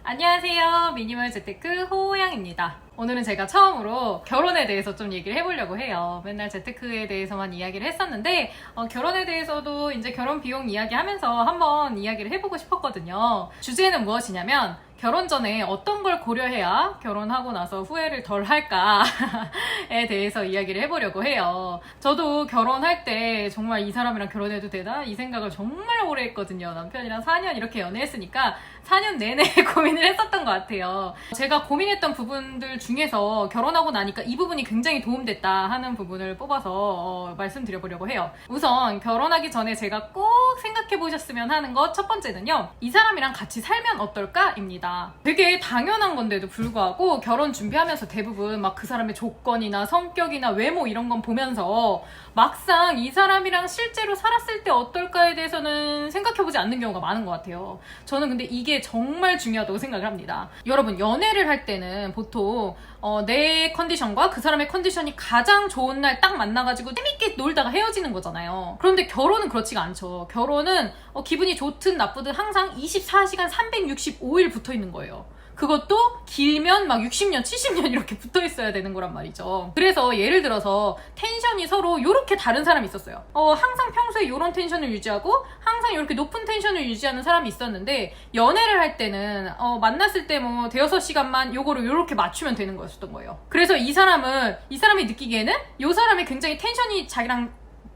안녕하세요. 미니멀 재테크 호양입니다. 오늘은 제가 처음으로 결혼에 대해서 좀 얘기를 해보려고 해요. 맨날 재테크에 대해서만 이야기를 했었는데 결혼에 대해서도 이제 결혼 비용 이야기하면서 한번 이야기를 해보고 싶었거든요. 주제는 무엇이냐면 결혼 전에 어떤 걸 고려해야 결혼하고 나서 후회를 덜 할까에 대해서 이야기를 해보려고 해요. 저도 결혼할 때 정말 이 사람이랑 결혼해도 되나? 이 생각을 정말 오래 했거든요. 남편이랑 4년 이렇게 연애했으니까 4년 내내 고민을 했었던 것 같아요. 제가 고민했던 부분들 중에서 결혼하고 나니까 이 부분이 굉장히 도움됐다 하는 부분을 뽑아서 말씀드려보려고 해요. 우선 결혼하기 전에 제가 꼭 생각해 보셨으면 하는 것 첫 번째는요. 이 사람이랑 같이 살면 어떨까? 입니다. 되게 당연한 건데도 불구하고 결혼 준비하면서 대부분 막 그 사람의 조건이나 성격이나 외모 이런 건 보면서 막상 이 사람이랑 실제로 살았을 때 어떨까에 대해서는 생각해보지 않는 경우가 많은 것 같아요. 저는 근데 이게 정말 중요하다고 생각을 합니다. 여러분, 연애를 할 때는 보통 내 컨디션과 그 사람의 컨디션이 가장 좋은 날 딱 만나가지고 재밌게 놀다가 헤어지는 거잖아요. 그런데 결혼은 그렇지가 않죠. 결혼은 기분이 좋든 나쁘든 항상 24시간 365일 붙어 있는 거예요. 그것도 길면 막 60년, 70년 이렇게 붙어 있어야 되는 거란 말이죠. 그래서 예를 들어서 텐션이 서로 이렇게 다른 사람이 있었어요. 항상 평소에 이런 텐션을 유지하고 항상 이렇게 높은 텐션을 유지하는 사람이 있었는데 연애를 할 때는 만났을 때 뭐 대여섯 시간만 요거를 이렇게 맞추면 되는 거였었던 거예요. 그래서 이 사람이 느끼기에는 이 사람이 굉장히 텐션이 자기랑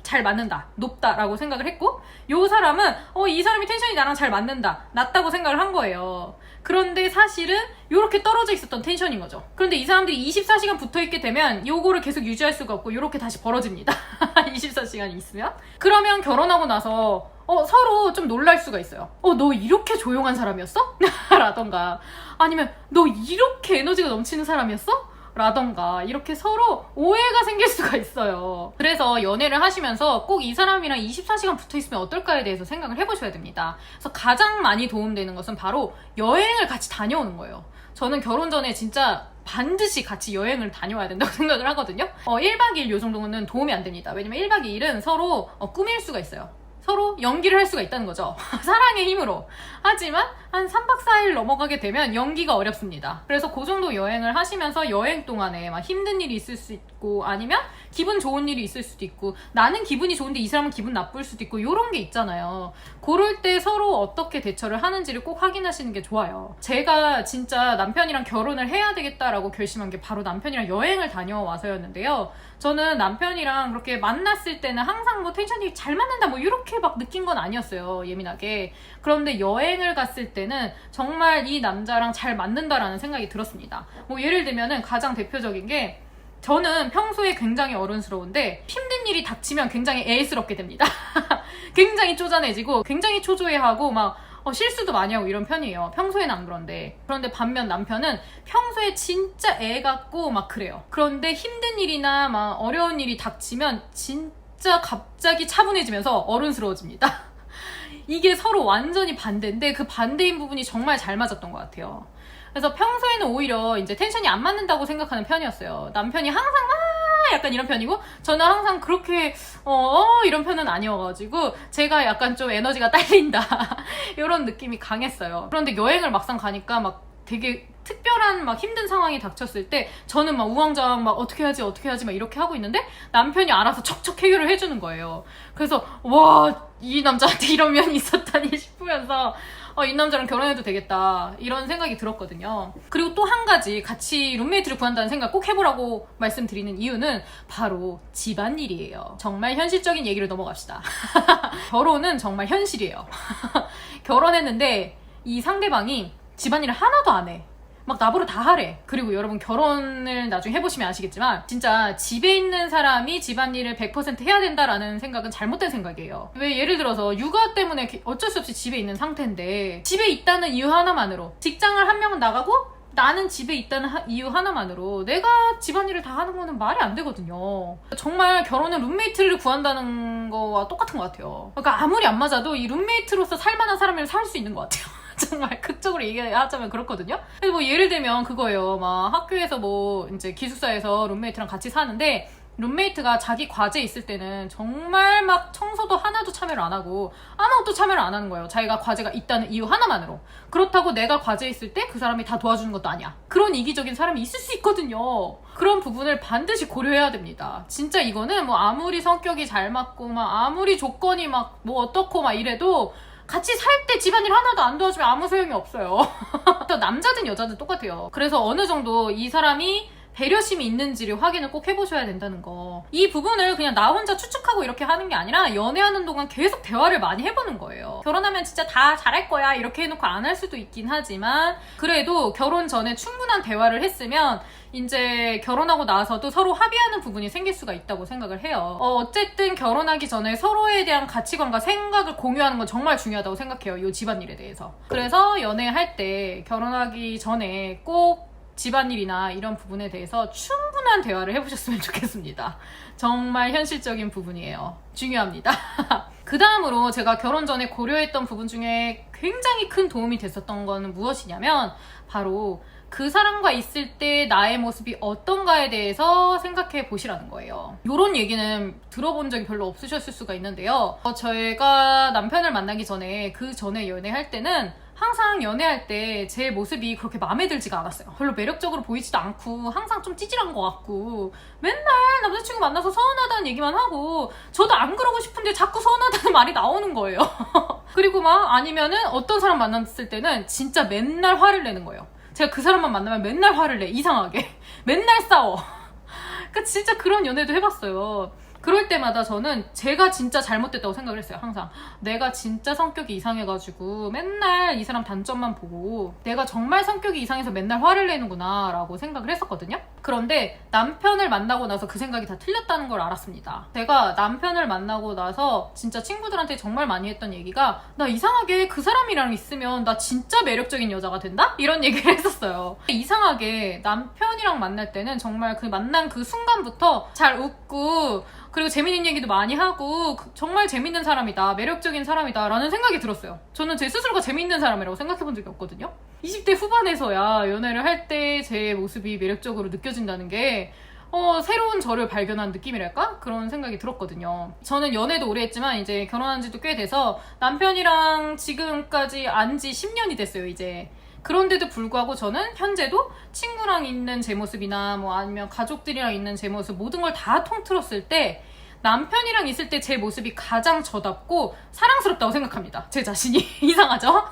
잘 맞는다, 높다라고 생각을 했고 이 사람은 이 사람이 텐션이 나랑 잘 맞는다, 낮다고 생각을 한 거예요. 그런데 사실은 이렇게 떨어져 있었던 텐션인 거죠. 그런데 이 사람들이 24시간 붙어있게 되면 요거를 계속 유지할 수가 없고 이렇게 다시 벌어집니다. 24시간이 있으면. 그러면 결혼하고 나서 서로 좀 놀랄 수가 있어요. 너 이렇게 조용한 사람이었어? 라던가 아니면 너 이렇게 에너지가 넘치는 사람이었어? 라던가 이렇게 서로 오해가 생길 수가 있어요. 그래서 연애를 하시면서 꼭 이 사람이랑 24시간 붙어있으면 어떨까에 대해서 생각을 해보셔야 됩니다. 그래서 가장 많이 도움되는 것은 바로 여행을 같이 다녀오는 거예요. 저는 결혼 전에 진짜 반드시 같이 여행을 다녀와야 된다고 생각을 하거든요. 1박 2일 요 정도는 도움이 안 됩니다. 왜냐면 1박 2일은 서로 꾸밀 수가 있어요. 서로 연기를 할 수가 있다는 거죠. 사랑의 힘으로. 하지만 한 3박 4일 넘어가게 되면 연기가 어렵습니다. 그래서 그 정도 여행을 하시면서 여행 동안에 막 힘든 일이 있을 수 있고 아니면 기분 좋은 일이 있을 수도 있고 나는 기분이 좋은데 이 사람은 기분 나쁠 수도 있고 이런 게 있잖아요. 그럴 때 서로 어떻게 대처를 하는지를 꼭 확인하시는 게 좋아요. 제가 진짜 남편이랑 결혼을 해야 되겠다라고 결심한 게 바로 남편이랑 여행을 다녀와서였는데요. 저는 남편이랑 그렇게 만났을 때는 항상 뭐 텐션이 잘 맞는다 뭐 이렇게 막 느낀 건 아니었어요. 예민하게. 그런데 여행을 갔을 때는 정말 이 남자랑 잘 맞는다라는 생각이 들었습니다. 뭐 예를 들면은 가장 대표적인 게 저는 평소에 굉장히 어른스러운데 힘든 일이 닥치면 굉장히 애스럽게 됩니다. 굉장히 쪼잔해지고 굉장히 초조해하고 막 실수도 많이 하고 이런 편이에요. 평소에는 안 그런데. 그런데 반면 남편은 평소에 진짜 애 같고 막 그래요. 그런데 힘든 일이나 막 어려운 일이 닥치면 진짜 갑자기 차분해지면서 어른스러워집니다. 이게 서로 완전히 반대인데 그 반대인 부분이 정말 잘 맞았던 것 같아요. 그래서 평소에는 오히려 이제 텐션이 안 맞는다고 생각하는 편이었어요. 남편이 항상 약간 이런 편이고 저는 항상 그렇게 이런 편은 아니어가지고 제가 약간 좀 에너지가 딸린다 이런 느낌이 강했어요. 그런데 여행을 막상 가니까 막 되게 특별한 막 힘든 상황이 닥쳤을 때 저는 막 우왕좌왕 막 어떻게 하지 막 이렇게 하고 있는데 남편이 알아서 척척 해결을 해주는 거예요. 그래서 와, 이 남자한테 이런 면이 있었다니 싶으면서 이 남자랑 결혼해도 되겠다 이런 생각이 들었거든요. 그리고 또 한 가지 같이 룸메이트를 구한다는 생각 꼭 해보라고 말씀드리는 이유는 바로 집안일이에요. 정말 현실적인 얘기를 넘어갑시다. 결혼은 정말 현실이에요. 결혼했는데 이 상대방이 집안일을 하나도 안 해. 막 나보러 다 하래. 그리고 여러분 결혼을 나중에 해보시면 아시겠지만 진짜 집에 있는 사람이 집안일을 100% 해야 된다라는 생각은 잘못된 생각이에요. 왜 예를 들어서 육아 때문에 어쩔 수 없이 집에 있는 상태인데 집에 있다는 이유 하나만으로 직장을 한 명은 나가고 나는 집에 있다는 이유 하나만으로 내가 집안일을 다 하는 거는 말이 안 되거든요. 정말 결혼은 룸메이트를 구한다는 거와 똑같은 것 같아요. 그러니까 아무리 안 맞아도 이 룸메이트로서 살만한 사람을 살 수 있는 것 같아요. 정말 극적으로 얘기하자면 그렇거든요. 그래서 뭐 예를 들면 그거예요. 막 학교에서 뭐 이제 기숙사에서 룸메이트랑 같이 사는데 룸메이트가 자기 과제 있을 때는 정말 막 청소도 하나도 참여를 안 하고 아무것도 참여를 안 하는 거예요. 자기가 과제가 있다는 이유 하나만으로. 그렇다고 내가 과제 있을 때 그 사람이 다 도와주는 것도 아니야. 그런 이기적인 사람이 있을 수 있거든요. 그런 부분을 반드시 고려해야 됩니다. 진짜 이거는 뭐 아무리 성격이 잘 맞고 막 아무리 조건이 막 뭐 어떻고 막 이래도 같이 살 때 집안일 하나도 안 도와주면 아무 소용이 없어요. 남자든 여자든 똑같아요. 그래서 어느 정도 이 사람이 배려심이 있는지를 확인을 꼭 해보셔야 된다는 거. 이 부분을 그냥 나 혼자 추측하고 이렇게 하는 게 아니라 연애하는 동안 계속 대화를 많이 해보는 거예요. 결혼하면 진짜 다 잘할 거야 이렇게 해놓고 안 할 수도 있긴 하지만 그래도 결혼 전에 충분한 대화를 했으면 이제 결혼하고 나서도 서로 합의하는 부분이 생길 수가 있다고 생각을 해요. 어쨌든 결혼하기 전에 서로에 대한 가치관과 생각을 공유하는 건 정말 중요하다고 생각해요. 이 집안일에 대해서. 그래서 연애할 때 결혼하기 전에 꼭 집안일이나 이런 부분에 대해서 충분한 대화를 해보셨으면 좋겠습니다. 정말 현실적인 부분이에요. 중요합니다. 그 다음으로 제가 결혼 전에 고려했던 부분 중에 굉장히 큰 도움이 됐었던 거는 무엇이냐면 바로 그 사람과 있을 때 나의 모습이 어떤가에 대해서 생각해 보시라는 거예요. 이런 얘기는 들어본 적이 별로 없으셨을 수가 있는데요. 저희가 남편을 만나기 전에 그 전에 연애할 때는 항상 연애할 때 제 모습이 그렇게 마음에 들지가 않았어요. 별로 매력적으로 보이지도 않고 항상 좀 찌질한 것 같고 맨날 남자친구 만나서 서운하다는 얘기만 하고 저도 안 그러고 싶은데 자꾸 서운하다는 말이 나오는 거예요. 그리고 막 아니면은 어떤 사람 만났을 때는 진짜 맨날 화를 내는 거예요. 제가 그 사람만 만나면 맨날 화를 내. 이상하게. 맨날 싸워. 그러니까 진짜 그런 연애도 해봤어요. 그럴 때마다 저는 제가 진짜 잘못됐다고 생각을 했어요. 항상 내가 진짜 성격이 이상해가지고 맨날 이 사람 단점만 보고 내가 정말 성격이 이상해서 맨날 화를 내는구나 라고 생각을 했었거든요. 그런데 남편을 만나고 나서 그 생각이 다 틀렸다는 걸 알았습니다. 제가 남편을 만나고 나서 진짜 친구들한테 정말 많이 했던 얘기가 나 이상하게 그 사람이랑 있으면 나 진짜 매력적인 여자가 된다? 이런 얘기를 했었어요. 이상하게 남편이랑 만날 때는 정말 그 만난 그 순간부터 잘 웃고 그리고 재밌는 얘기도 많이 하고 정말 재밌는 사람이다, 매력적인 사람이다 라는 생각이 들었어요. 저는 제 스스로가 재밌는 사람이라고 생각해 본 적이 없거든요. 20대 후반에서야 연애를 할 때 제 모습이 매력적으로 느껴진다는 게 새로운 저를 발견한 느낌이랄까? 그런 생각이 들었거든요. 저는 연애도 오래 했지만 이제 결혼한 지도 꽤 돼서 남편이랑 지금까지 안 지 10년이 됐어요, 이제. 그런데도 불구하고 저는 현재도 친구랑 있는 제 모습이나 뭐 아니면 가족들이랑 있는 제 모습 모든 걸 다 통틀었을 때 남편이랑 있을 때 제 모습이 가장 저답고 사랑스럽다고 생각합니다. 제 자신이. 이상하죠?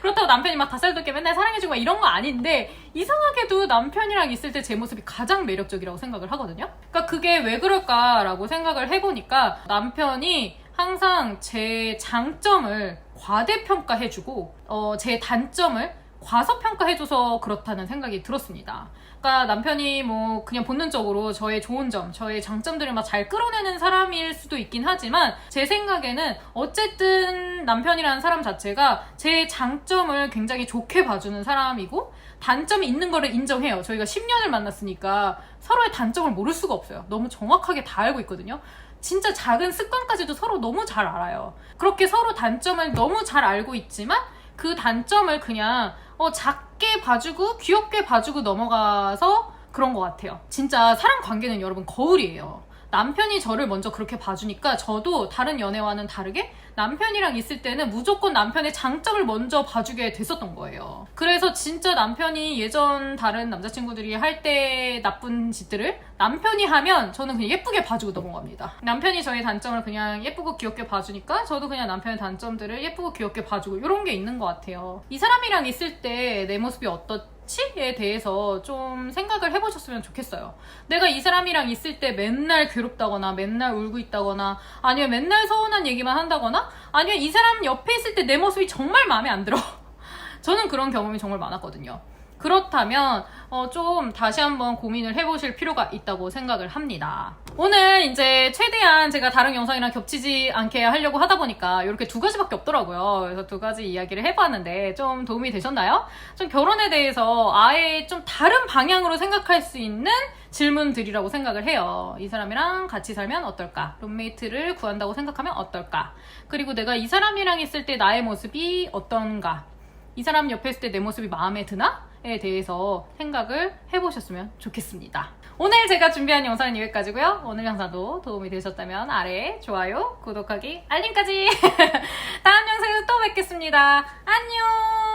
그렇다고 남편이 막 닭살돋게 맨날 사랑해주고 막 이런 거 아닌데 이상하게도 남편이랑 있을 때 제 모습이 가장 매력적이라고 생각을 하거든요. 그러니까 그게 왜 그럴까라고 생각을 해보니까 남편이 항상 제 장점을 과대평가해주고 제 단점을 과소평가해줘서 그렇다는 생각이 들었습니다. 그러니까 남편이 뭐 그냥 본능적으로 저의 좋은 점, 저의 장점들을 막 잘 끌어내는 사람일 수도 있긴 하지만 제 생각에는 어쨌든 남편이라는 사람 자체가 제 장점을 굉장히 좋게 봐주는 사람이고 단점이 있는 거를 인정해요. 저희가 10년을 만났으니까 서로의 단점을 모를 수가 없어요. 너무 정확하게 다 알고 있거든요. 진짜 작은 습관까지도 서로 너무 잘 알아요. 그렇게 서로 단점을 너무 잘 알고 있지만 그 단점을 그냥 작게 봐주고 귀엽게 봐주고 넘어가서 그런 것 같아요. 진짜 사람 관계는 여러분 거울이에요. 남편이 저를 먼저 그렇게 봐주니까 저도 다른 연애와는 다르게 남편이랑 있을 때는 무조건 남편의 장점을 먼저 봐주게 됐었던 거예요. 그래서 진짜 남편이 예전 다른 남자친구들이 할 때 나쁜 짓들을 남편이 하면 저는 그냥 예쁘게 봐주고 넘어갑니다. 남편이 저의 단점을 그냥 예쁘고 귀엽게 봐주니까 저도 그냥 남편의 단점들을 예쁘고 귀엽게 봐주고 이런 게 있는 것 같아요. 이 사람이랑 있을 때 내 모습이 어떻지에 대해서 좀 생각을 해보셨으면 좋겠어요. 내가 이 사람이랑 있을 때 맨날 괴롭다거나 맨날 울고 있다거나 아니면 맨날 서운한 얘기만 한다거나 아니면 이 사람 옆에 있을 때 내 모습이 정말 마음에 안 들어. 저는 그런 경험이 정말 많았거든요. 그렇다면 좀 다시 한번 고민을 해보실 필요가 있다고 생각을 합니다. 오늘 이제 최대한 제가 다른 영상이랑 겹치지 않게 하려고 하다 보니까 이렇게 두 가지밖에 없더라고요. 그래서 두 가지 이야기를 해봤는데 좀 도움이 되셨나요? 좀 결혼에 대해서 아예 좀 다른 방향으로 생각할 수 있는 질문들이라고 생각을 해요. 이 사람이랑 같이 살면 어떨까? 룸메이트를 구한다고 생각하면 어떨까? 그리고 내가 이 사람이랑 있을 때 나의 모습이 어떤가? 이 사람 옆에 있을 때 내 모습이 마음에 드나? 비용에 대해서 생각을 해보셨으면 좋겠습니다. 오늘 제가 준비한 영상은 여기까지고요. 오늘 영상도 도움이 되셨다면 아래 좋아요, 구독하기, 알림까지! 다음 영상에서 또 뵙겠습니다. 안녕!